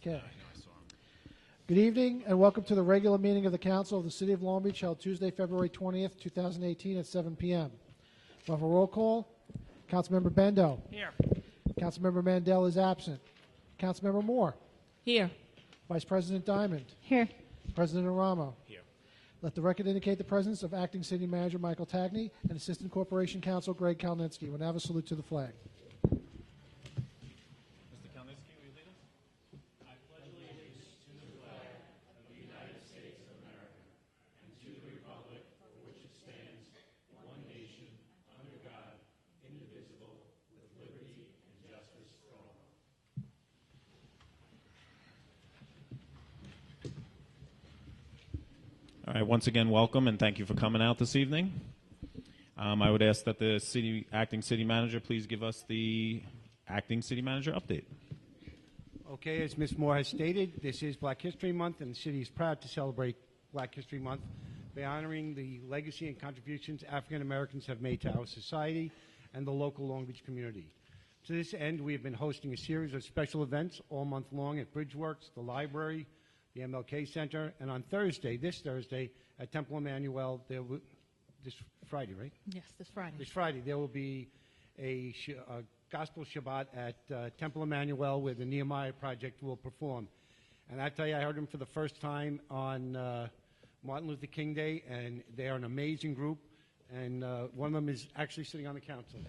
Okay. Good evening and welcome to the regular meeting of the Council of the City of Long Beach held Tuesday, February 20th, 2018 at 7 p.m. We'll have a roll call. Councilmember Bendo. Here. Councilmember Mandel is absent. Councilmember Moore. Here. Vice President Diamond. Here. President Aramo. Here. Let the record indicate the presence of Acting City Manager Michael Tagney and Assistant Corporation Counsel Greg Kalninsky. We'll now have a salute to the flag. Mr. Kalninsky, will you lead us? I pledge allegiance to the flag of the United States of America and to the republic for which it stands, one nation, under God, indivisible, with liberty and justice for all. All right, once again, welcome and thank you for coming out this evening. I would ask that the acting city manager please give us the acting city manager update. Okay, as Ms. Moore has stated, this is Black History Month, and the city is proud to celebrate Black History Month by honoring the legacy and contributions African Americans have made to our society and the local Long Beach community. To this end, we have been hosting a series of special events all month long at Bridgeworks, the library, the MLK Center, and on Thursday, this Thursday, at Temple Emmanuel, this Friday, right? Yes, this Friday. This Friday, there will be a Gospel Shabbat at Temple Emmanuel where the Nehemiah Project will perform. And I tell you, I heard them for the first time on Martin Luther King Day, and they are an amazing group, and one of them is actually sitting on the council.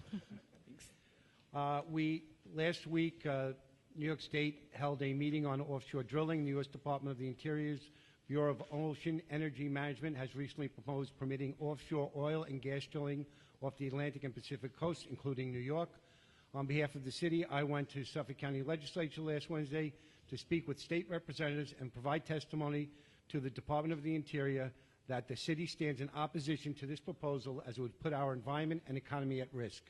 Last week, New York State held a meeting on offshore drilling. The U.S. Department of the Interior's Bureau of Ocean Energy Management has recently proposed permitting offshore oil and gas drilling off the Atlantic and Pacific coast, including New York. On behalf of the city, I went to Suffolk County Legislature last Wednesday to speak with state representatives and provide testimony to the Department of the Interior that the city stands in opposition to this proposal as it would put our environment and economy at risk.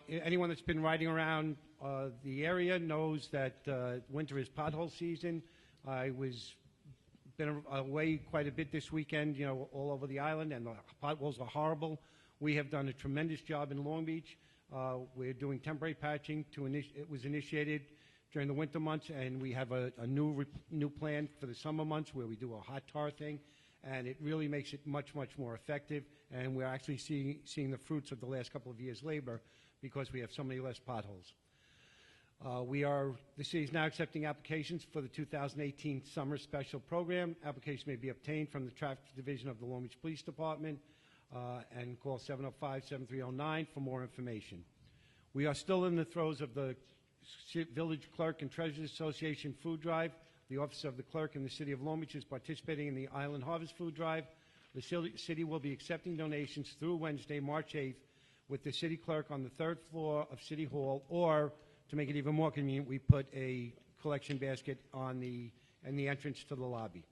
Anyone that's been riding around the area knows that winter is pothole season. I was been away quite a bit this weekend, you know, all over the island, and the potholes are horrible. We have done a tremendous job in Long Beach. We're doing temporary patching. It was initiated during the winter months, and we have a new plan for the summer months where we do a hot tar thing, and it really makes it much, much more effective. And we're actually seeing the fruits of the last couple of years' labor because we have so many less potholes. The city is now accepting applications for the 2018 Summer Special Program. Applications may be obtained from the Traffic Division of the Long Beach Police Department and call 705-7309 for more information. We are still in the throes of the Village Clerk and Treasurers Association Food Drive. The Office of the Clerk in the City of Long Beach is participating in the Island Harvest Food Drive. The city will be accepting donations through Wednesday, March 8th, with the city clerk on the third floor of City Hall, or to make it even more convenient, we put a collection basket in the entrance to the lobby.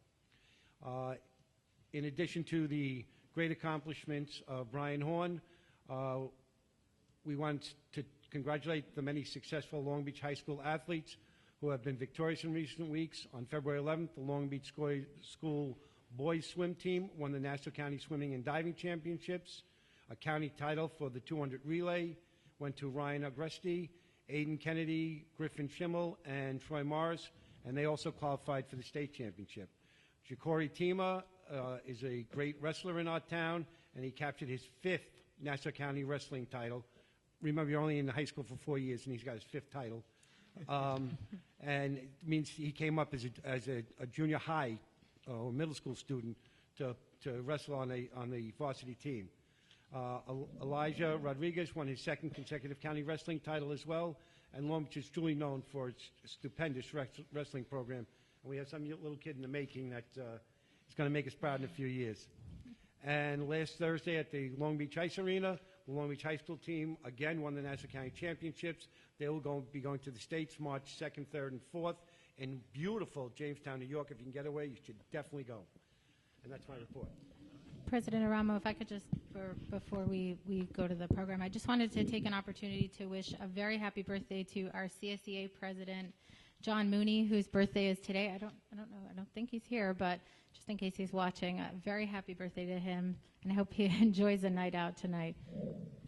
In addition to the great accomplishments of Brian Horn, we want to congratulate the many successful Long Beach High School athletes who have been victorious in recent weeks. On February 11th, the Long Beach School boys swim team won the Nassau County Swimming and Diving Championships. A county title for the 200 relay went to Ryan Agresti, Aiden Kennedy, Griffin Schimmel, and Troy Morris, and they also qualified for the state championship. Jacori Tima is a great wrestler in our town, and he captured his 5th Nassau County wrestling title. Remember, you're only in high school for 4 years, and he's got his 5th title. And it means he came up as a junior high or middle school student to wrestle on the varsity team. Elijah Rodriguez won his 2nd consecutive county wrestling title as well, and Long Beach is truly known for its stupendous wrestling program. And we have some little kid in the making that is going to make us proud in a few years. And last Thursday at the Long Beach Ice Arena, the Long Beach High School team again won the Nassau County Championships. They will be going to the States March 2nd, 3rd, and 4th in beautiful Jamestown, New York. If you can get away, you should definitely go. And that's my report. President Aramo, if I could just, before we go to the program, I just wanted to take an opportunity to wish a very happy birthday to our CSEA President, John Mooney, whose birthday is today. I don't know, I don't think he's here, but just in case he's watching, a very happy birthday to him, and I hope he enjoys a night out tonight.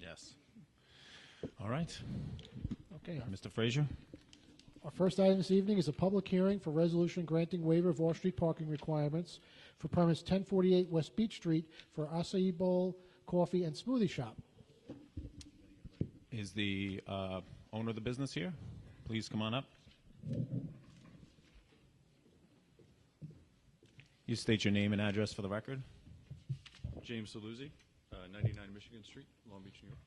Yes. All right. Okay. Mr. Frazier? Our first item this evening is a public hearing for resolution granting waiver of off-street parking requirements for premise 1048 West Beach Street for Acai Bowl Coffee and Smoothie Shop. Is the owner of the business here? Please come on up. You state your name and address for the record. James Saluzzi, 99 Michigan Street, Long Beach, New York.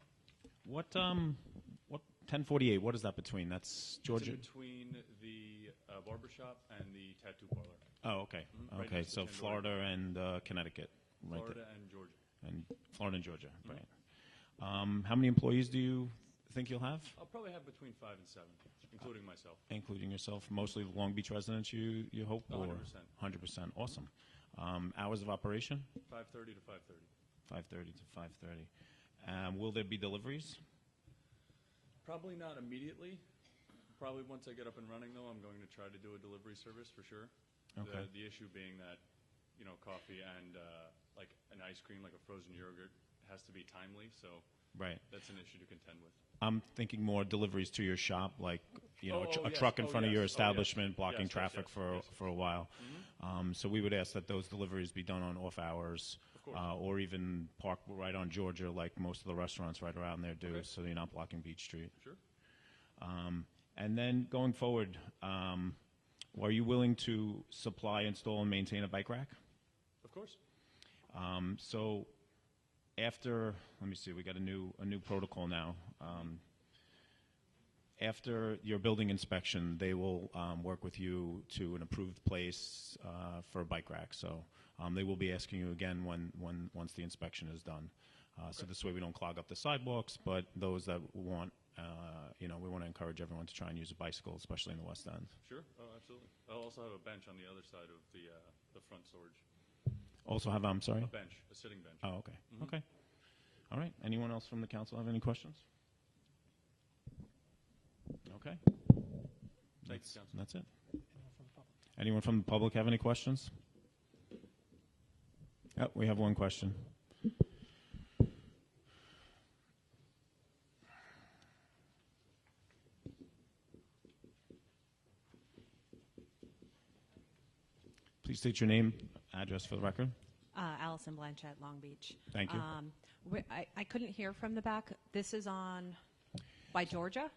What 1048? What is that between? That's Georgia. It's in between the barbershop and the tattoo parlor. Oh, okay. Right Okay, next to so Chandler. Florida and Connecticut, right Florida there. and Georgia. And Florida and Georgia, right. How many employees do you think you'll have, I'll probably have between 5 and 7, including myself. including yourself? Mostly Long Beach residents, you hope? 100%. 100%. Awesome. Hours of operation? 5:30 to 5:30. 5:30 to 5:30. Will there be deliveries? Probably not immediately. Probably once I get up and running, though, I'm going to try to do a delivery service for sure. Okay. The issue being that, coffee and like an ice cream, like a frozen yogurt, has to be timely, so Right. that's an issue to contend with. I'm thinking more deliveries to your shop, like a yes. truck in front of your Yes. establishment Yes. blocking Yes, traffic yes, for yes. for a while. So we would ask that those deliveries be done on off hours, Of course. or even park right on Georgia, like most of the restaurants right around there do, Okay. so you're not blocking Beach Street. Sure. And then going forward, are you willing to supply, install, and maintain a bike rack? Of course. So after, let me see, we got a new protocol now. After your building inspection, they will work with you to an approved place for a bike rack. So they will be asking you again once the inspection is done. So this way we don't clog up the sidewalks, but those that want, we want to encourage everyone to try and use a bicycle, especially in the West End. Sure. Oh, absolutely. I'll also have a bench on the other side of the front storage. Also have, I'm sorry? A bench, a sitting bench. Oh, okay. Okay. All right. Anyone else from the council have any questions? Okay. Thank you, Council. That's it. Anyone from the public have any questions? Oh, we have one question. Please state your name, address for the record. Allison Blanchett, Long Beach. Thank you. I couldn't hear from the back. This is on by Georgia?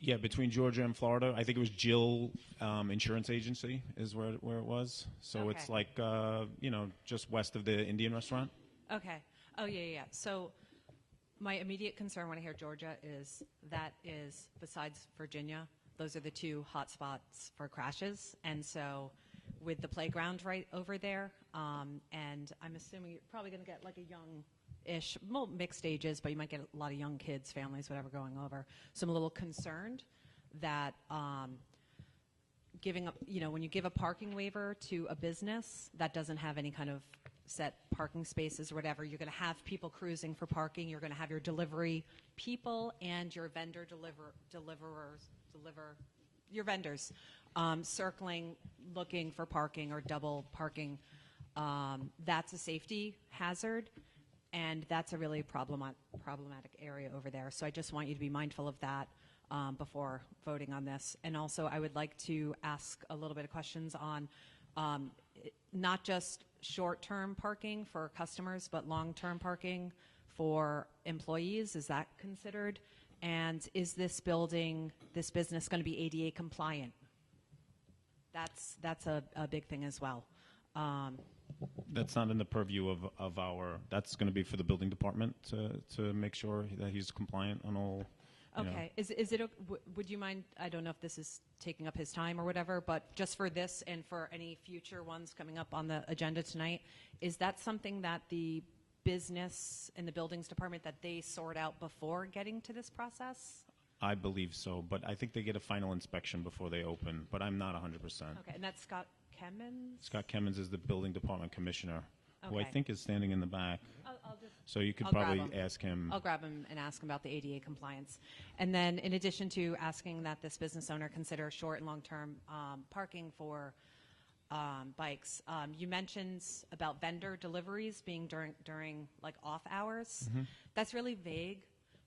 Yeah, between Georgia and Florida. I think it was Jill Insurance Agency is where it was. So it's Okay. like, just west of the Indian restaurant. Okay. Oh, yeah. So my immediate concern when I hear Georgia is that is, besides Virginia, those are the two hot spots for crashes. And so with the playground right over there, and I'm assuming you're probably going to get like a young-ish, well, mixed ages, but you might get a lot of young kids, families, whatever, going over. So I'm a little concerned that giving up, when you give a parking waiver to a business that doesn't have any kind of set parking spaces or whatever, you're going to have people cruising for parking. You're going to have your delivery people and your vendor your vendors circling, looking for parking or double parking. That's a safety hazard, and that's a really problematic area over there. So I just want you to be mindful of that before voting on this. And also, I would like to ask a little bit of questions on not just short-term parking for customers, but long-term parking for employees. Is that considered? And is this business going to be ADA compliant? That's a big thing as well. That's not in the purview of our. That's going to be for the building department to make sure that he's compliant on all. Okay. Is it? Would you mind? I don't know if this is taking up his time or whatever, but just for this and for any future ones coming up on the agenda tonight, is that something that the business and the buildings department that they sort out before getting to this process? I believe so, but I think they get a final inspection before they open. But I'm not 100%. Okay, and that's Scott Kemmons? Scott Kemmons is the building department commissioner, who I Okay. think is standing in the back. So you could I'll grab probably him. ask him. I'll grab him and ask him about the ADA compliance. And then in addition to asking that this business owner consider short and long-term parking for bikes, you mentioned about vendor deliveries being during like off hours. That's really vague.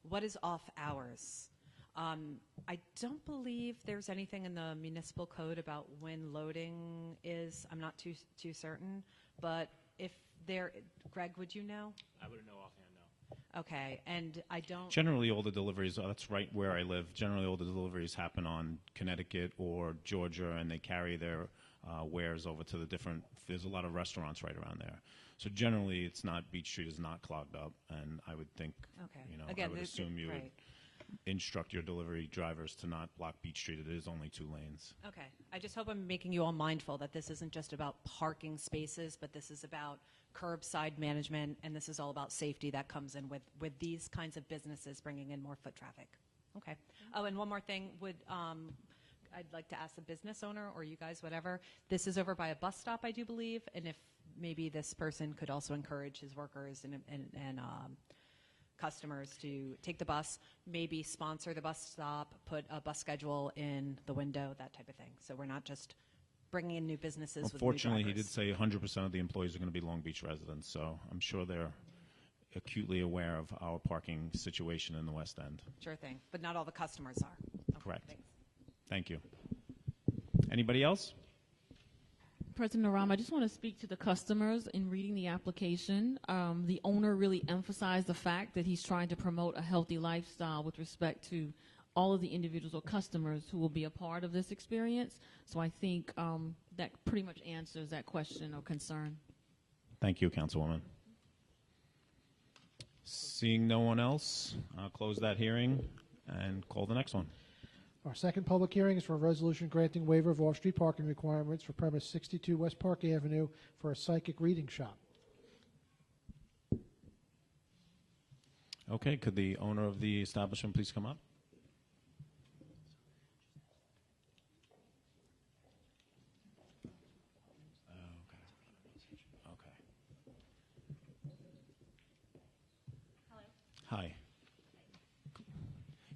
What is off hours? I don't believe there's anything in the municipal code about when loading is. I'm not too certain, but if there, Greg, would you know? I wouldn't know offhand, no. Okay, and I don't. Generally, all the deliveries, that's right where I live, generally all the deliveries happen on Connecticut or Georgia, and they carry their wares over to the different, there's a lot of restaurants right around there. So generally, it's not, Beach Street is not clogged up, and I would think, Okay. you know, Again, I would assume you would right. instruct your delivery drivers to not block Beach Street. It is only 2 lanes. Okay. I just hope I'm making you all mindful that this isn't just about parking spaces, but this is about curbside management, and this is all about safety that comes in with these kinds of businesses bringing in more foot traffic. Okay. Oh, and one more thing. I'd like to ask the business owner or you guys, whatever. This is over by a bus stop, I do believe, and if maybe this person could also encourage his workers and customers to take the bus, maybe sponsor the bus stop, put a bus schedule in the window, that type of thing. So we're not just bringing in new businesses with new Fortunately, he drivers. did say 100% of the employees are going to be Long Beach residents, so I'm sure they're acutely aware of our parking situation in the West End. Sure thing, but not all the customers are. Okay, Correct. thanks. Thank you. Anybody else? President Aram, I just want to speak to the customers in reading the application. The owner really emphasized the fact that he's trying to promote a healthy lifestyle with respect to all of the individuals or customers who will be a part of this experience. So I think that pretty much answers that question or concern. Thank you, Councilwoman. Seeing no one else, I'll close that hearing and call the next one. Our second public hearing is for a resolution granting waiver of off-street parking requirements for premise 62 West Park Avenue for a psychic reading shop. Okay, could the owner of the establishment please come up? Okay. Hi.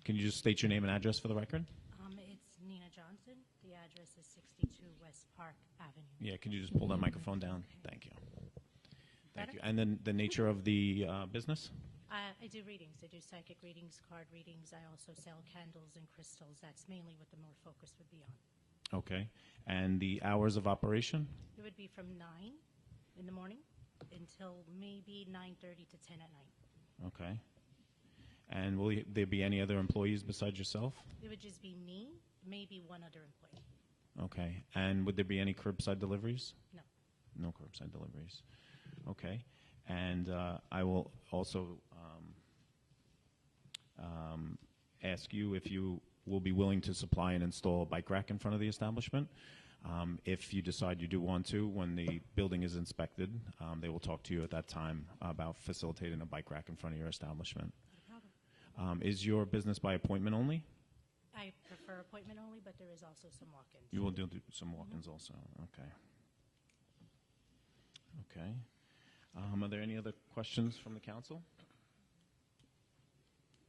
Can you just state your name and address for the record? It's Nina Johnson. The address is 62 West Park Avenue. Yeah, can you just pull that microphone down? Thank you. Thank you. And then the nature of the business? I do readings. I do psychic readings, card readings. I also sell candles and crystals. That's mainly what the more focus would be on. Okay. And the hours of operation? It would be from 9 in the morning until maybe 9:30 to 10 at night. Okay. And will there be any other employees besides yourself? It would just be me, maybe one other employee. Okay. And would there be any curbside deliveries? No. No curbside deliveries. Okay. And I will also ask you if you will be willing to supply and install a bike rack in front of the establishment. If you decide you do want to, when the building is inspected, they will talk to you at that time about facilitating a bike rack in front of your establishment. No problem. Is your business by appointment only? I prefer appointment only, but there is also some walk-ins. You will do some walk-ins also. Okay. Okay. Are there any other questions from the council?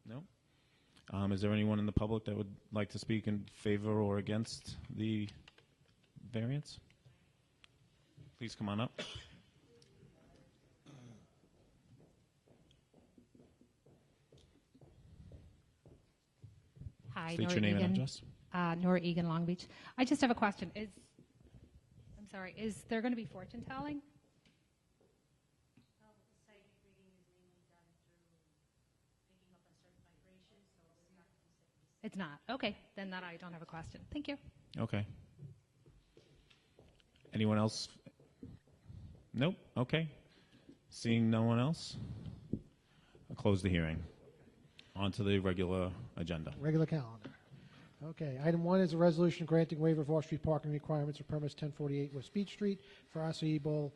No? Is there anyone in the public that would like to speak in favor or against the variance? Please come on up. Hi, State Nora your name and Egan. address. Nora Egan, Long Beach. I just have a question. Is there going to be fortune telling? It's not. Okay, then that I don't have a question. Thank you. Okay. Anyone else? Nope. Okay. Seeing no one else, I'll close the hearing. On to the regular agenda. Regular calendar. Okay. Item 1 is a resolution granting waiver of off-street parking requirements for premise 1048 West Beach Street for Acai Bowl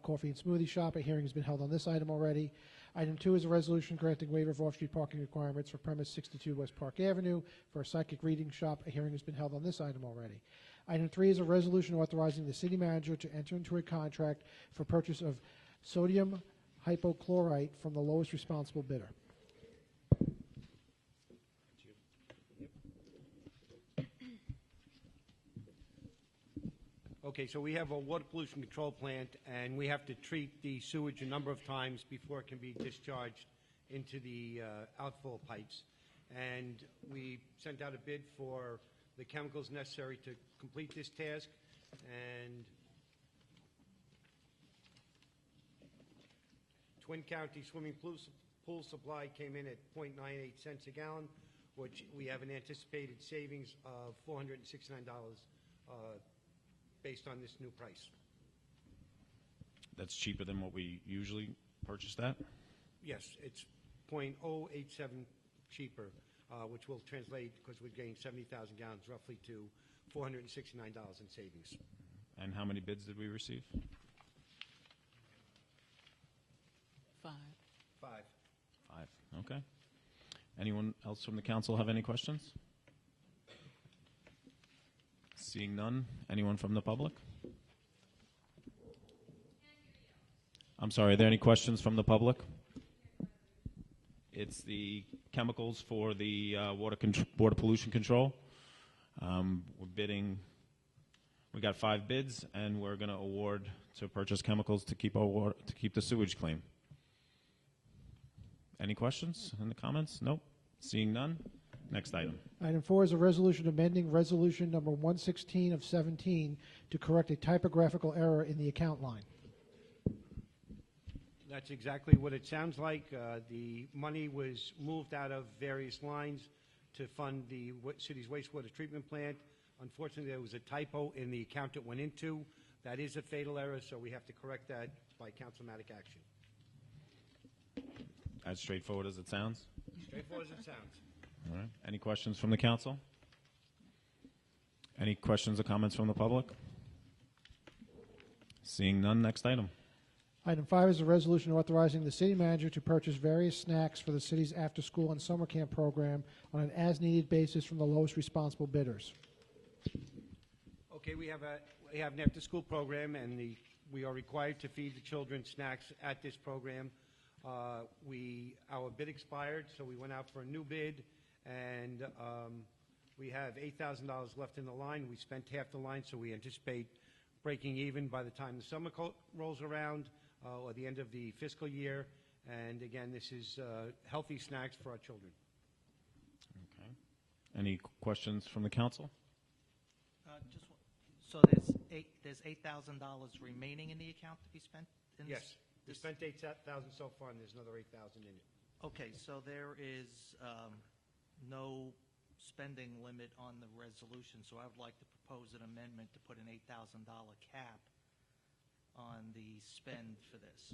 Coffee and Smoothie Shop. A hearing has been held on this item already. Item 2 is a resolution granting waiver of off-street parking requirements for premise 62 West Park Avenue for a psychic reading shop. A hearing has been held on this item already. Item 3 is a resolution authorizing the city manager to enter into a contract for purchase of sodium hypochlorite from the lowest responsible bidder. Okay, so we have a water pollution control plant, and we have to treat the sewage a number of times before it can be discharged into the outfall pipes. And we sent out a bid for the chemicals necessary to complete this task. And Twin County Swimming Pool Supply came in at 0.98 cents a gallon, which we have an anticipated savings of $469 based on this new price. That's cheaper than what we usually purchase at? Yes, it's 0.087 cheaper, which will translate, because we're getting 70,000 gallons, roughly to $469 in savings. And how many bids did we receive? 5. 5. 5. Okay. Anyone else from the council have any questions? Seeing none. Anyone from the public? I'm sorry, are there any questions from the public? It's the chemicals for the water pollution control. We're bidding, we got 5 bids, and we're going to award to purchase chemicals to keep our water, to keep the sewage clean. Any questions in the comments? Nope. Seeing none. Next item. Item 4 is a resolution amending resolution number 116 of 17 to correct a typographical error in the account line. That's exactly what it sounds like. The money was moved out of various lines to fund the city's wastewater treatment plant. Unfortunately, there was a typo in the account it went into. That is a fatal error, so we have to correct that by councilmatic action. As straightforward as it sounds. Straightforward as it sounds. All right. Any questions from the council? Any questions or comments from the public? Seeing none. Next item. Item 5 is a resolution authorizing the city manager to purchase various snacks for the city's after-school and summer camp program on an as-needed basis from the lowest responsible bidders. Okay, we have an after-school program, and we are required to feed the children snacks at this program. Our bid expired, so we went out for a new bid, and we have $8,000 left in the line. We spent half the line, so we anticipate breaking even by the time the summer rolls around, or the end of the fiscal year. And again, this is healthy snacks for our children. Okay. Any questions from the council? So there's $8,000 remaining in the account to be spent? Yes, we spent $8,000 so far, and there's another $8,000 in it. Okay, so there is no spending limit on the resolution, so I would like to propose an amendment to put an $8,000 cap on the spend for this.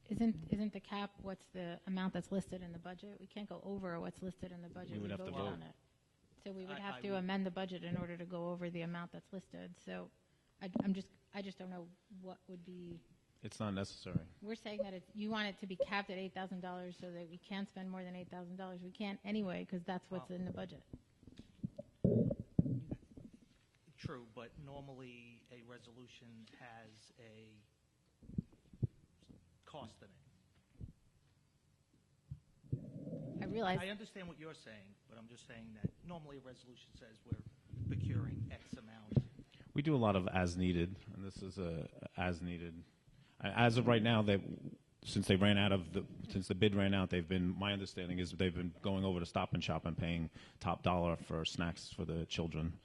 Isn't the cap what's the amount that's listed in the budget? We can't go over what's listed in the budget. We would have to voted vote. on it. So we would I have to would- amend the budget in order to go over the amount that's listed. So I just don't know what would be. It's not necessary. We're saying that you want it to be capped at $8,000 so that we can't spend more than $8,000. We can't anyway because that's what's in the budget. True, but normally a resolution has a cost in it. I realize. I understand what you're saying, but I'm just saying that normally a resolution says we're procuring X amount. We do a lot of as needed, and this is a as needed. As of right now, since the bid ran out, my understanding is they've been going over to Stop and Shop and paying top dollar for snacks for the children.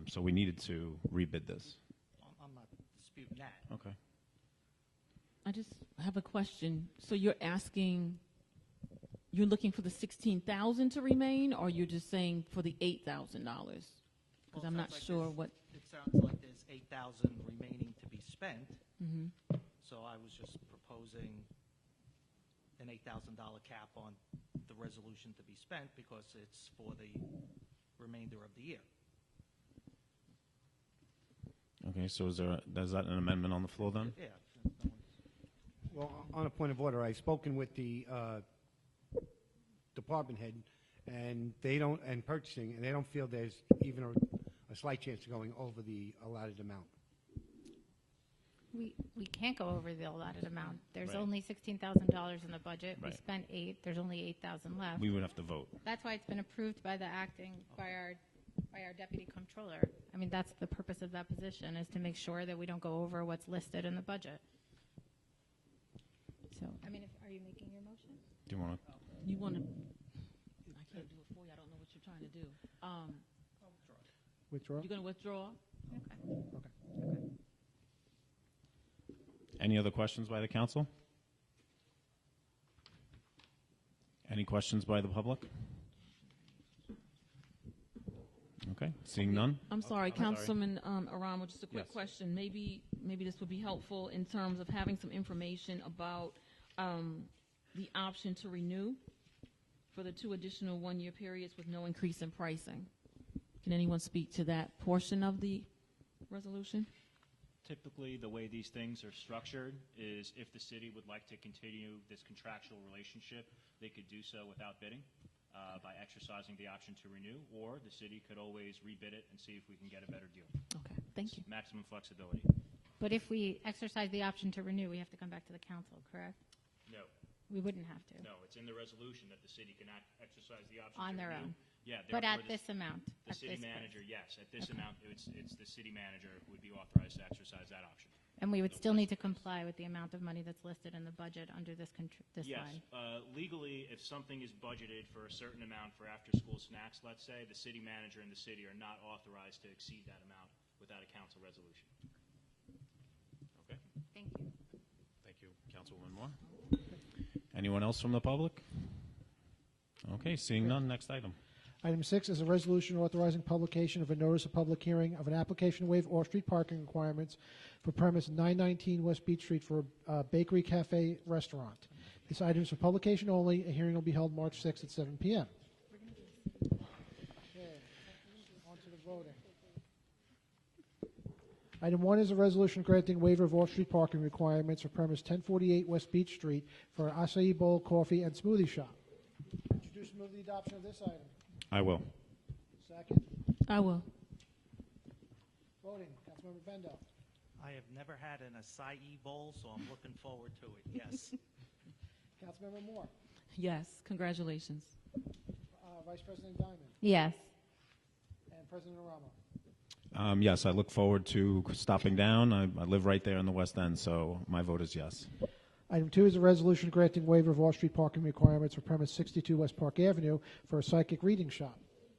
So we needed to rebid this. I'm not disputing that. Okay. I just have a question. So you're looking for the $16,000 to remain, or you're just saying for the $8,000? Because I'm not sure what. It sounds like there's $8,000 remaining to be spent. Mm-hmm. So I was just proposing an $8,000 cap on the resolution to be spent because it's for the remainder of the year. Okay, so is that an amendment on the floor then? Yeah. Well, on a point of order, I've spoken with the department head, and purchasing, and they don't feel there's even a slight chance of going over the allotted amount. We can't go over the allotted amount. There's Right. only $16,000 in the budget. We Right. spent $8,000. There's only $8,000 left. We would have to vote. That's why it's been approved by our deputy comptroller. I mean, that's the purpose of that position, is to make sure that we don't go over what's listed in the budget. So, I mean, are you making your motion? Do you want to? You want to? I can't do it for you. I don't know what you're trying to do. Withdraw? You're going to withdraw? Okay. Any other questions by the council? Any questions by the public? Okay, seeing none. I'm sorry, I'm sorry. Councilman Aramo, just a quick Yes. question. Maybe this would be helpful in terms of having some information about the option to renew for the 2 additional one-year periods with no increase in pricing. Can anyone speak to that portion of the resolution? Typically, the way these things are structured is if the city would like to continue this contractual relationship, they could do so without bidding by exercising the option to renew, or the city could always rebid it and see if we can get a better deal. Okay, thank you. Maximum flexibility. But if we exercise the option to renew, we have to come back to the council, correct? No, We wouldn't have to. no, it's in the resolution that the city can exercise the option On to their renew. own. Yeah, But therefore at this amount. the at city this price. manager, yes, at this Okay. amount, it's the city manager who would be authorized to exercise that option. And we would still need to comply with the amount of money that's listed in the budget under this this Yes, line. legally, if something is budgeted for a certain amount for after-school snacks, let's say, the city manager and the city are not authorized to exceed that amount without a council resolution. Okay. Thank you. Thank you, Councilwoman Moore. Anyone else from the public? Okay, seeing none, next item. Item 6 is a resolution authorizing publication of a notice of public hearing of an application to waive off-street parking requirements for premise 919 West Beach Street for a bakery, cafe, restaurant. This item is for publication only. A hearing will be held March 6th at 7 p.m. Okay, on to the voting. Item 1 is a resolution granting waiver of off-street parking requirements for premise 1048 West Beach Street for an acai bowl, coffee, and smoothie shop. Introduce and move the adoption of this item. I will. Second. I will. Voting. Councilmember Bendo. I have never had an acai bowl, so I'm looking forward to it. Yes. Councilmember Moore. Yes, congratulations. Vice President Diamond. Yes. And President Aramo. Yes, I look forward to stopping down. I live right there in the West End, so my vote is yes. Item 2 is a resolution granting waiver of off-street parking requirements for premise 62 West Park Avenue for a psychic reading shop.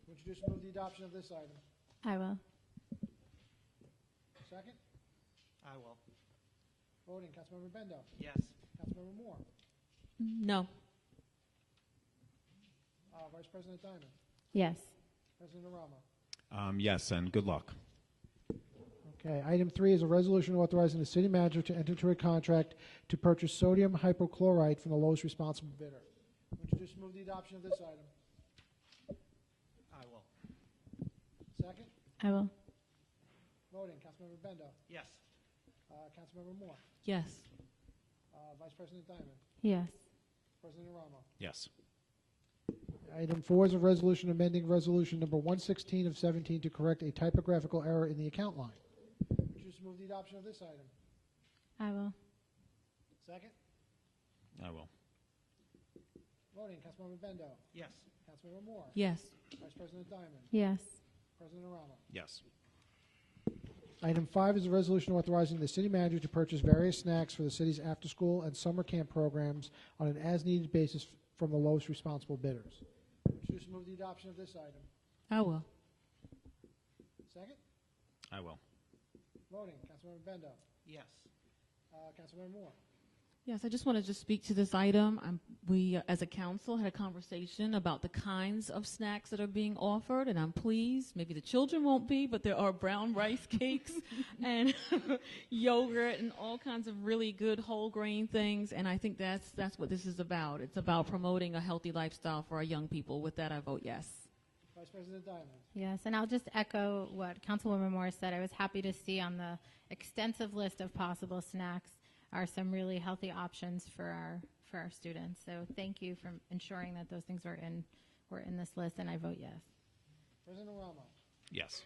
Introduce and move the adoption of this item. I will. Second. I will. Voting. Councilmember Bendo. Yes. Councilmember Moore. No. Vice President Diamond. Yes. President Aramo. Yes, and good luck. Okay. Item 3 is a resolution authorizing the city manager to enter into a contract to purchase sodium hypochlorite from the lowest responsible bidder. Introduce and move the adoption of this item. I will. Second. I will. Voting. Councilmember Bendo. Yes. Councilmember Moore. Yes. Vice President Diamond. Yes. President Aramo. Yes. Item 4 is a resolution amending resolution number 116 of 17 to correct a typographical error in the account line. Introduce and move the adoption of this item. I will. Second. I will. Voting. Councilmember Bendo. Yes. Councilmember Moore. Yes. Vice President Diamond. Yes. President Aramo. Yes. Item 5 is a resolution authorizing the city manager to purchase various snacks for the city's after-school and summer camp programs on an as-needed basis from the lowest responsible bidders. Introduce and move the adoption of this item. I will. Second. I will. Voting. Councilmember Bendo. Yes. Councilmember Moore. Yes, I just wanted to speak to this item. We, as a council, had a conversation about the kinds of snacks that are being offered, and I'm pleased. Maybe the children won't be, but there are brown rice cakes and yogurt and all kinds of really good whole grain things, and I think that's what this is about. It's about promoting a healthy lifestyle for our young people. With that, I vote yes. Vice President Diamond. Yes, and I'll just echo what Councilwoman Moore said. I was happy to see on the extensive list of possible snacks are some really healthy options for our students. So thank you for ensuring that those things were in this list, and I vote yes. President Aramo. Yes.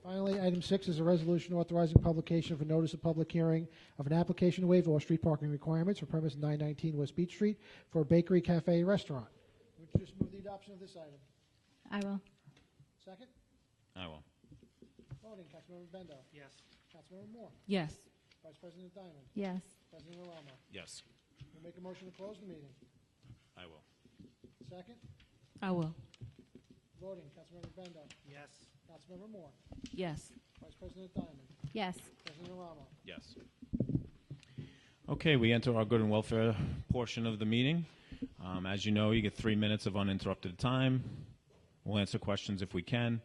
Finally, item 6 is a resolution authorizing publication of a notice of public hearing of an application to waive off-street parking requirements for premise 919 West Beach Street for a bakery, cafe, restaurant. Would you just move the adoption of this item? I will. Second. I will. Voting. Councilmember Bendo. Yes. Councilmember Moore. Yes. Vice President Diamond. Yes. President Aramo. Yes, We'll make a motion to close the meeting. I will. Second. I will. Voting, Councilmember Bendo. Yes. Councilmember Moore. Yes. Vice President Diamond. Yes. President Aramo. Yes. Okay, we enter our good and welfare portion of the meeting. As you know, you get 3 minutes of uninterrupted time. We'll answer questions if we can.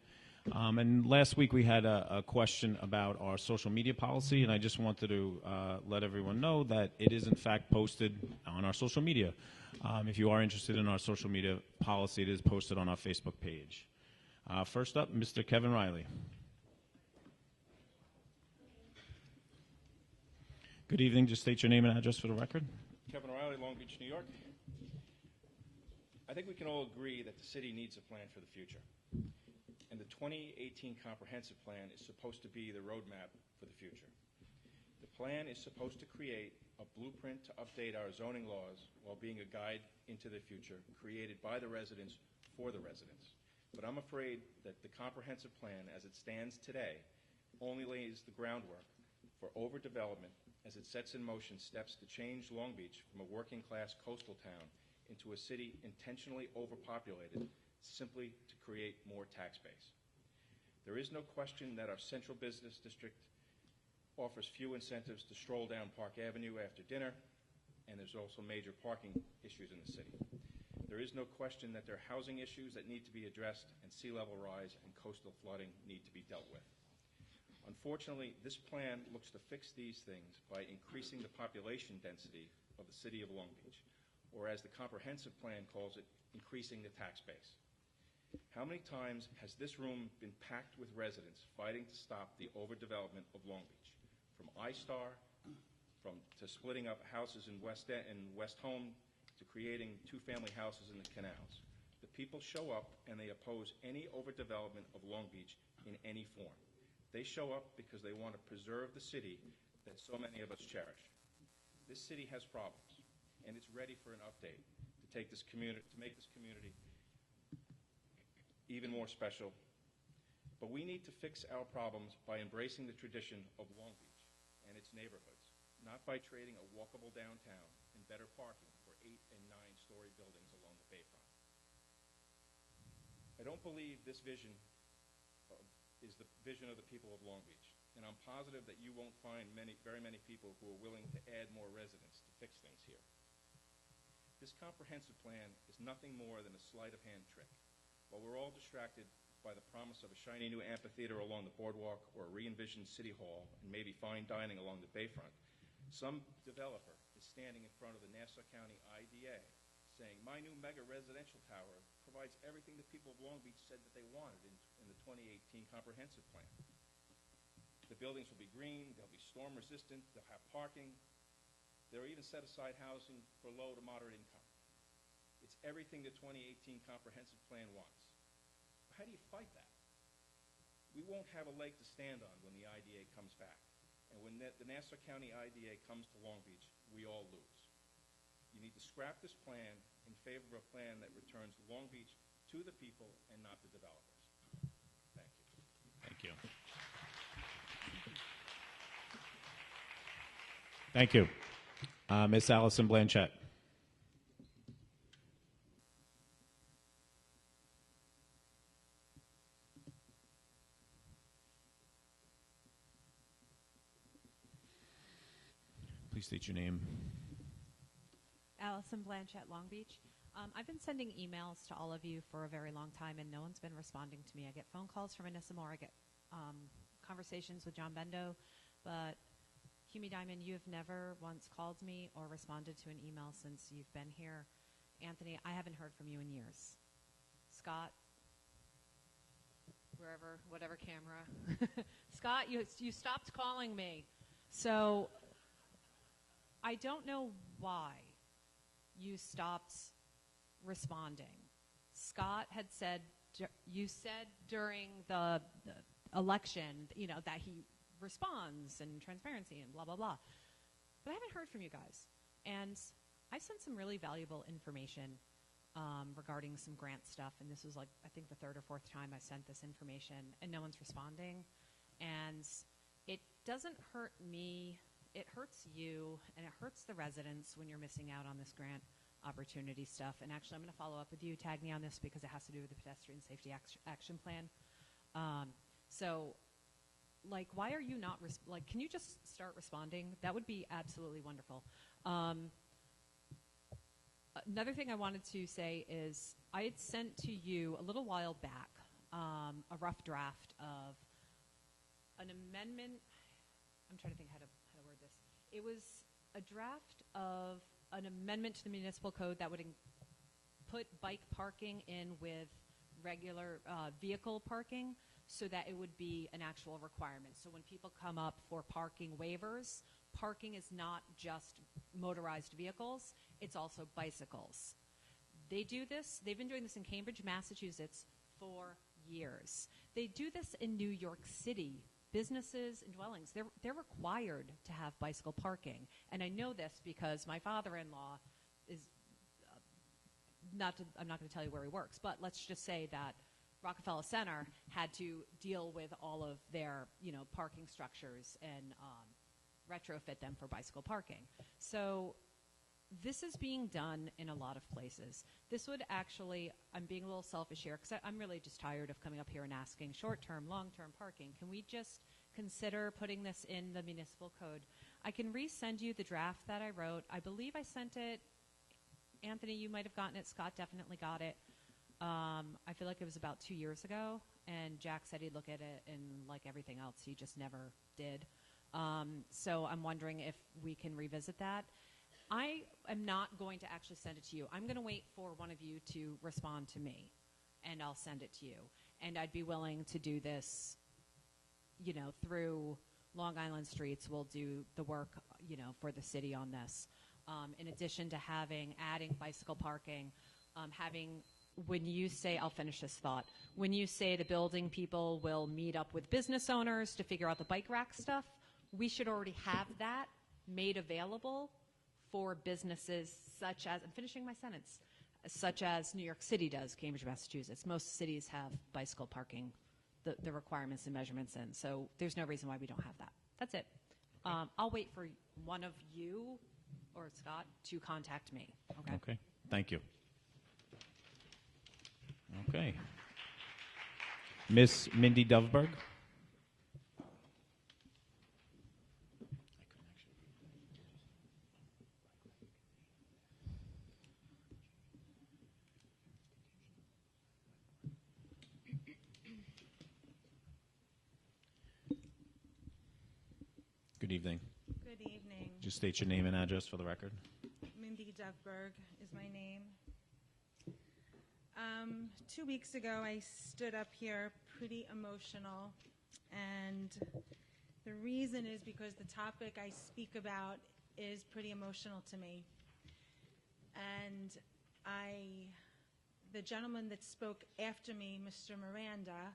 And last week we had a question about our social media policy, and I just wanted to let everyone know that it is in fact posted on our social media. If you are interested in our social media policy, it is posted on our Facebook page. First up, Mr. Kevin Riley. Good evening. Just state your name and address for the record. Kevin Riley, Long Beach, New York. I think we can all agree that the city needs a plan for the future. And the 2018 comprehensive plan is supposed to be the roadmap for the future. The plan is supposed to create a blueprint to update our zoning laws while being a guide into the future created by the residents for the residents. But I'm afraid that the comprehensive plan as it stands today only lays the groundwork for overdevelopment as it sets in motion steps to change Long Beach from a working-class coastal town into a city intentionally overpopulated simply to create more tax base. There is no question that our central business district offers few incentives to stroll down Park Avenue after dinner, and there's also major parking issues in the city. There is no question that there are housing issues that need to be addressed, and sea level rise and coastal flooding need to be dealt with. Unfortunately, this plan looks to fix these things by increasing the population density of the city of Long Beach, or as the comprehensive plan calls it, increasing the tax base. How many times has this room been packed with residents fighting to stop the overdevelopment of Long Beach? From iStar, to splitting up houses in West Home, to creating two-family houses in the canals. The people show up and they oppose any overdevelopment of Long Beach in any form. They show up because they want to preserve the city that so many of us cherish. This city has problems, and it's ready for an update to take this community, to make this community even more special. But we need to fix our problems by embracing the tradition of Long Beach and its neighborhoods, not by trading a walkable downtown and better parking for 8- and 9-story buildings along the bayfront. I don't believe this vision is the vision of the people of Long Beach, and I'm positive that you won't find very many people who are willing to add more residents to fix things here. This comprehensive plan is nothing more than a sleight of hand trick. While we're all distracted by the promise of a shiny new amphitheater along the boardwalk or a re-envisioned city hall and maybe fine dining along the bayfront, some developer is standing in front of the Nassau County IDA saying, my new mega residential tower provides everything the people of Long Beach said that they wanted in the 2018 comprehensive plan. The buildings will be green, they'll be storm resistant, they'll have parking, they'll even set aside housing for low to moderate income. It's everything the 2018 comprehensive plan wants. How do you fight that? We won't have a leg to stand on when the IDA comes back. And when the Nassau County IDA comes to Long Beach, we all lose. You need to scrap this plan in favor of a plan that returns Long Beach to the people and not the developers. Thank you. Thank you. Thank you. Ms. Allison Blanchette. Please state your name. Allison Blanchette, Long Beach. I've been sending emails to all of you for a very long time, and no one's been responding to me. I get phone calls from Anissa Moore. I get conversations with John Bendo, but Hume Diamond, you have never once called me or responded to an email since you've been here. Anthony, I haven't heard from you in years. Scott, wherever, whatever camera. Scott, you stopped calling me. So I don't know why you stopped responding. Scott had said, you said during the election, that he responds and transparency and blah, blah, blah. But I haven't heard from you guys. And I sent some really valuable information regarding some grant stuff, and this was I think the third or fourth time I sent this information, and no one's responding. And it doesn't hurt me it hurts you and it hurts the residents when you're missing out on this grant opportunity stuff. And actually, I'm going to follow up with you, tag me on this, because it has to do with the pedestrian safety action plan. So, like, why are you not, like, can you just start responding? That would be absolutely wonderful. Another thing I wanted to say is I had sent to you a little while back a rough draft of an amendment. I'm trying to think how to word this. It was a draft of an amendment to the municipal code that would put bike parking in with regular vehicle parking, so that it would be an actual requirement. So when people come up for parking waivers, parking is not just motorized vehicles, it's also bicycles. They do this, they've been doing this in Cambridge, Massachusetts for years. They do this in New York City. Businesses and dwellings, they're required to have bicycle parking. And I know this because my father-in-law is, I'm not going to tell you where he works, but let's just say that Rockefeller Center had to deal with all of their, parking structures and retrofit them for bicycle parking. So this is being done in a lot of places. This would actually, I'm being a little selfish here because I'm really just tired of coming up here and asking short-term, long-term parking. Can we just consider putting this in the municipal code? I can resend you the draft that I wrote. I believe I sent it. Anthony, you might have gotten it. Scott definitely got it. I feel like it was about 2 years ago, and Jack said he'd look at it, and like everything else, he just never did. So I'm wondering if we can revisit that. I am not going to actually send it to you. I'm going to wait for one of you to respond to me, and I'll send it to you. And I'd be willing to do this, through Long Island Streets. We'll do the work, for the city on this. In addition to adding bicycle parking, when you say, I'll finish this thought, when you say the building people will meet up with business owners to figure out the bike rack stuff, we should already have that made available for businesses such as, I'm finishing my sentence, such as New York City does, Cambridge, Massachusetts. Most cities have bicycle parking, the requirements and measurements in, so there's no reason why we don't have that. That's it. I'll wait for one of you or Scott to contact me. Okay. Okay. Thank you. Okay. Miss Mindy Dovberg. Good evening. Good evening. Just state your name and address for the record. Mindy Dovberg is my name. 2 weeks ago, I stood up here pretty emotional, and the reason is because the topic I speak about is pretty emotional to me. And the gentleman that spoke after me, Mr. Miranda,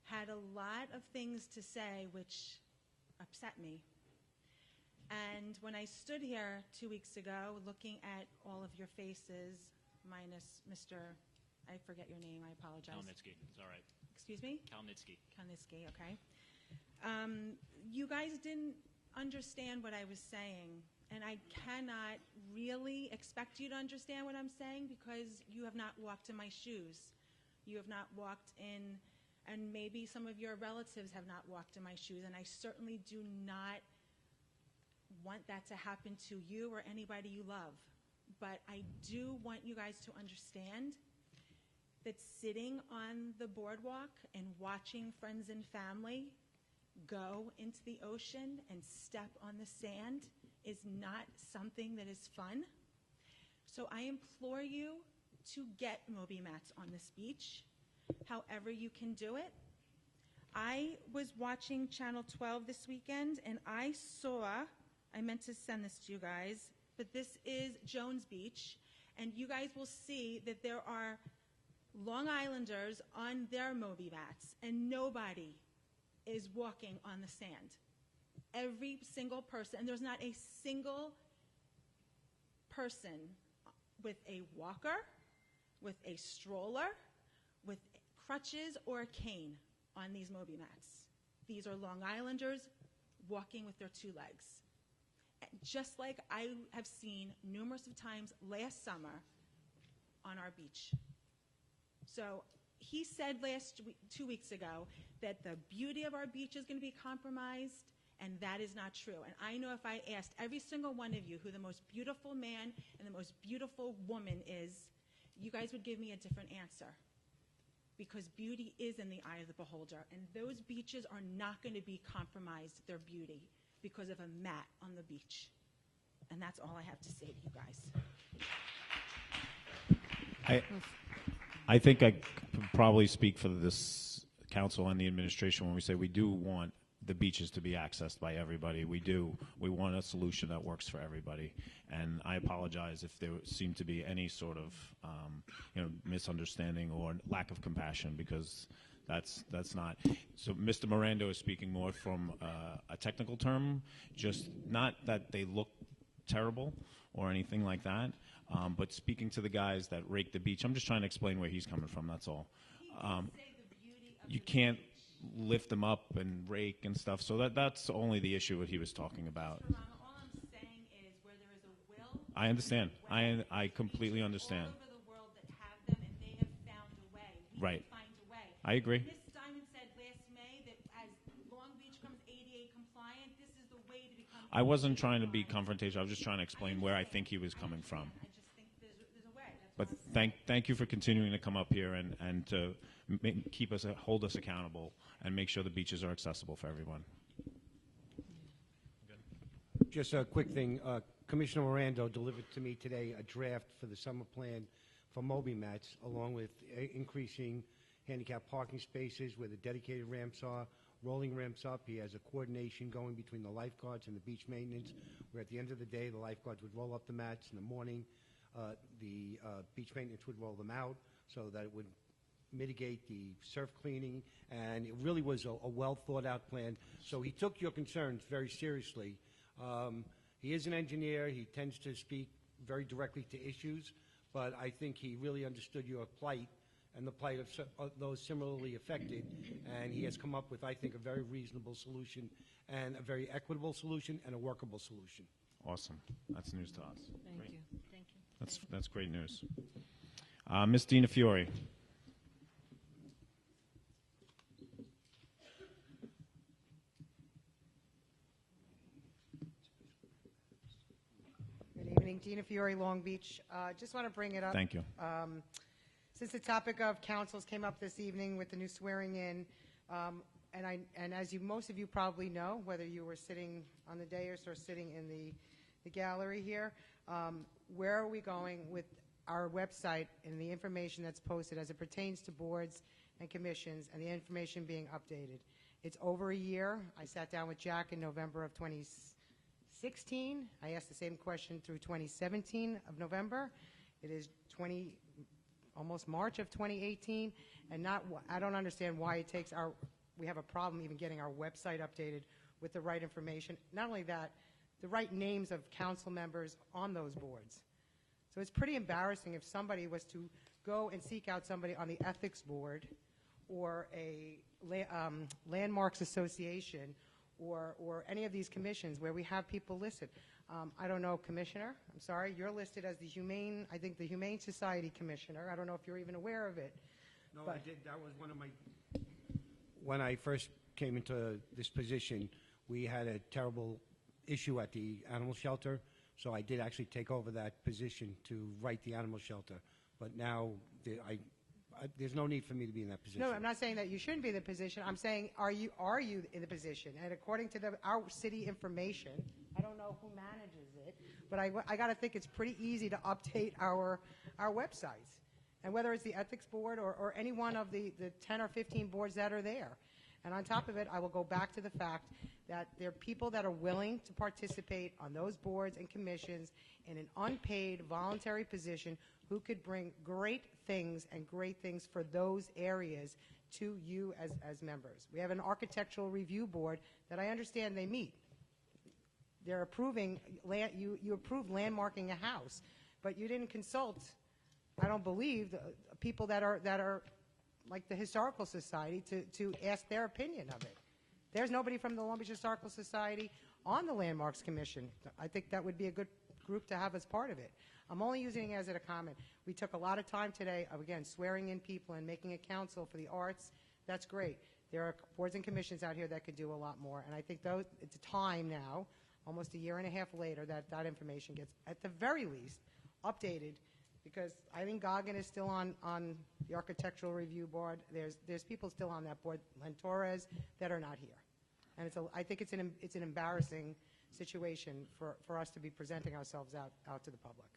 had a lot of things to say which upset me. And when I stood here 2 weeks ago looking at all of your faces, minus Mr. I forget your name, I apologize. Kalnitsky, it's all right. Excuse me? Kalnitsky. Kalnitsky, okay. You guys didn't understand what I was saying, and I cannot really expect you to understand what I'm saying because you have not walked in my shoes. You have not walked in, and maybe some of your relatives have not walked in my shoes, and I certainly do not want that to happen to you or anybody you love. But I do want you guys to understand that sitting on the boardwalk and watching friends and family go into the ocean and step on the sand is not something that is fun. So I implore you to get Moby mats on this beach, however you can do it. I was watching Channel 12 this weekend, and I meant to send this to you guys, but this is Jones Beach, and you guys will see that there are Long Islanders on their Moby mats, and nobody is walking on the sand. Every single person, and there's not a single person with a walker, with a stroller, with crutches or a cane on these Moby mats. These are Long Islanders walking with their two legs. just like I have seen numerous of times last summer on our beach. So he said 2 weeks ago that the beauty of our beach is going to be compromised, and that is not true. And I know if I asked every single one of you who the most beautiful man and the most beautiful woman is, you guys would give me a different answer. Because beauty is in the eye of the beholder, and those beaches are not going to be compromised, their beauty, because of a mat on the beach. And that's all I have to say to you guys. I think I could probably speak for this council and the administration when we say we do want the beaches to be accessed by everybody. We do. We want a solution that works for everybody. And I apologize if there seemed to be any sort of misunderstanding or lack of compassion, because that's not. So Mr. Mirando is speaking more from a technical term, just not that they look terrible or anything like that, but speaking to the guys that rake the beach. I'm just trying to explain where he's coming from, that's all. You can't lift them up and rake and stuff, so that's only the issue that he was talking about. All I'm saying is where there is a will. I understand. I completely understand. All over the world that have them, and they have found a way. We Right. can find a way. I agree. Ms. Diamond said last May that as Long Beach becomes ADA compliant, this is the way to become. I wasn't trying to be confrontational. I was just trying to explain where I think he was coming from. I just think there's a way. That's But all I'm saying. thank you for continuing to come up here and to hold us accountable and make sure the beaches are accessible for everyone. Just a quick thing. Commissioner Mirando delivered to me today a draft for the summer plan for Moby mats, along with increasing handicap parking spaces where the dedicated ramps are, rolling ramps up. He has a coordination going between the lifeguards and the beach maintenance, where at the end of the day, the lifeguards would roll up the mats. In the morning, the beach maintenance would roll them out so that it would mitigate the surf cleaning, and it really was a well-thought-out plan. So he took your concerns very seriously. He is an engineer. He tends to speak very directly to issues, but I think he really understood your plight and the plight of those similarly affected, and he has come up with, I think, a very reasonable solution and a very equitable solution and a workable solution. Awesome. That's news to us. Thank Great. you. Thank you. That's great news. Ms. Dina Fiore. Good evening, Dina Fiore, Long Beach. Just want to bring it up. Thank you. Since the topic of councils came up this evening with the new swearing in, and as most of you probably know, whether you were sitting on the dais or sitting in the gallery here, where are we going with our website and the information that's posted as it pertains to boards and commissions and the information being updated? It's over a year. I sat down with Jack in November of 2016. I asked the same question through 2017 of November. It is almost March of 2018, and I don't understand why it takes we have a problem even getting our website updated with the right information. Not only that, the right names of council members on those boards. So it's pretty embarrassing if somebody was to go and seek out somebody on the ethics board or a landmarks association or any of these commissions where we have people listed. I don't know, Commissioner, I'm sorry, you're listed as the Humane Society Commissioner. I don't know if you're even aware of it. No, I did. That was one of my... When I first came into this position, we had a terrible issue at the animal shelter, so I did actually take over that position to write the animal shelter. But now there's no need for me to be in that position. No, I'm not saying that you shouldn't be in the position. I'm saying, are you in the position? And according to our city information, I don't know who manages it, but I got to think it's pretty easy to update our websites. And whether it's the ethics board or any one of the 10 or 15 boards that are there. And on top of it, I will go back to the fact that there are people that are willing to participate on those boards and commissions in an unpaid, voluntary position who could bring great things for those areas to you as members. We have an architectural review board that I understand they meet. They're approving, you approved landmarking a house, but you didn't consult, I don't believe, the people that are like the Historical Society to ask their opinion of it. There's nobody from the Long Beach Historical Society on the Landmarks Commission. I think that would be a good group to have as part of it. I'm only using it as a comment. We took a lot of time today of, again, swearing in people and making a council for the arts. That's great. There are boards and commissions out here that could do a lot more. And I think it's time now, almost a year and a half later, that that information gets, at the very least, updated, because Eileen Goggin is still on the Architectural Review Board. There's people still on that board, Len Torres, that are not here. And I think it's an embarrassing situation for us to be presenting ourselves out to the public.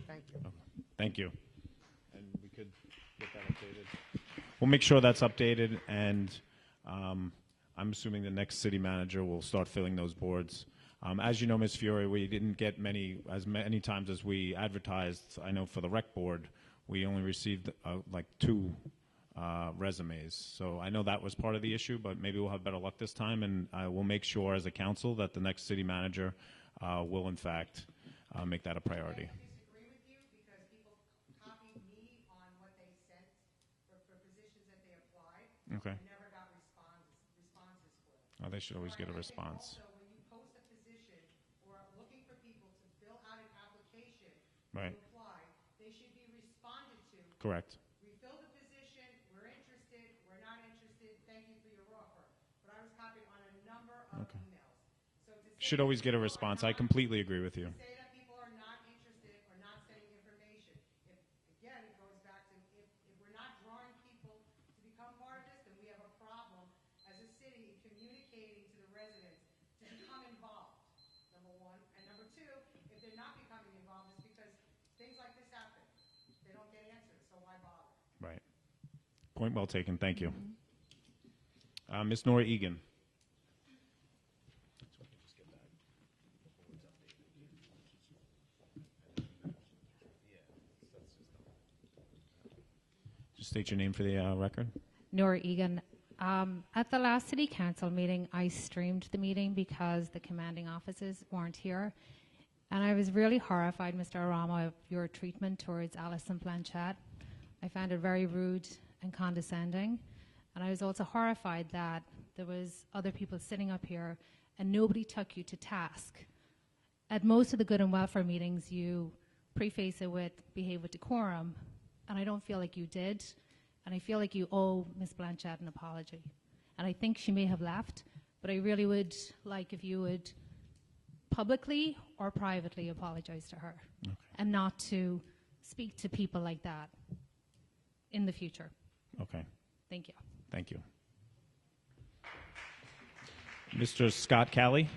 Thank you. Thank you. And we could get that updated. We'll make sure that's updated, and I'm assuming the next city manager will start filling those boards. As you know, Ms. Fiore, we didn't get as many times as we advertised. I know for the rec board, we only received like 2 resumes. So I know that was part of the issue, but maybe we'll have better luck this time, and I will make sure as a council that the next city manager will, in fact, make that a priority. Okay. I never got responses for it. Oh, they should always get a response. Also, when you post a position or are looking for people to fill out an application Right. to apply, they should be responded to. Correct. We filled the position, we're interested, we're not interested, thank you for your offer. But I was copied on a number of emails. So to say Should always get a response. I completely agree with you. to say that people are not interested or not sending information, again, it goes back to if we're not drawing people to become part of this, then we have a problem as a city in communicating to the residents to become involved, number one. And number two, if they're not becoming involved, it's because things like this happen. They don't get answers, so why bother? Right. Point well taken. Thank you. Ms. Nora Egan. Just state your name for the record. Nora Egan. At the last city council meeting, I streamed the meeting because the commanding officers weren't here. And I was really horrified, Mr. Arama, of your treatment towards Alison Blanchett. I found it very rude and condescending. And I was also horrified that there was other people sitting up here and nobody took you to task. At most of the good and welfare meetings, you preface it with behave with decorum, and I don't feel like you did. And I feel like you owe Ms. Blanchett an apology. And I think she may have left, but I really would like if you would publicly or privately apologize to her, and not to speak to people like that in the future. Okay. Thank you. Thank you. Mr. Scott Calley.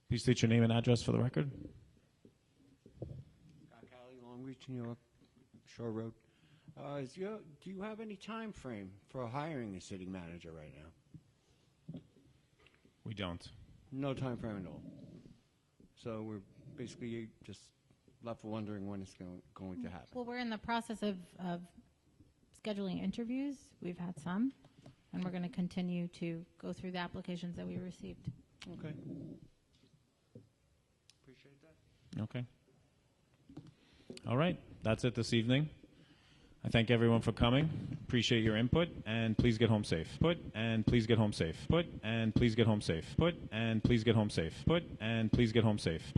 Please state your name and address for the record. Scott Calley, Long Beach, New York, Shore Road. Do you have any time frame for hiring a city manager right now? We don't. No time frame at all. So we're basically just left wondering when it's going to happen. Well, we're in the process of scheduling interviews. We've had some, and we're going to continue to go through the applications that we received. Okay. Appreciate that. Okay. All right. That's it this evening. I thank everyone for coming. Appreciate your input, and please get home safe. And please get home safe. And please get home safe. And please get home safe. And please get home safe.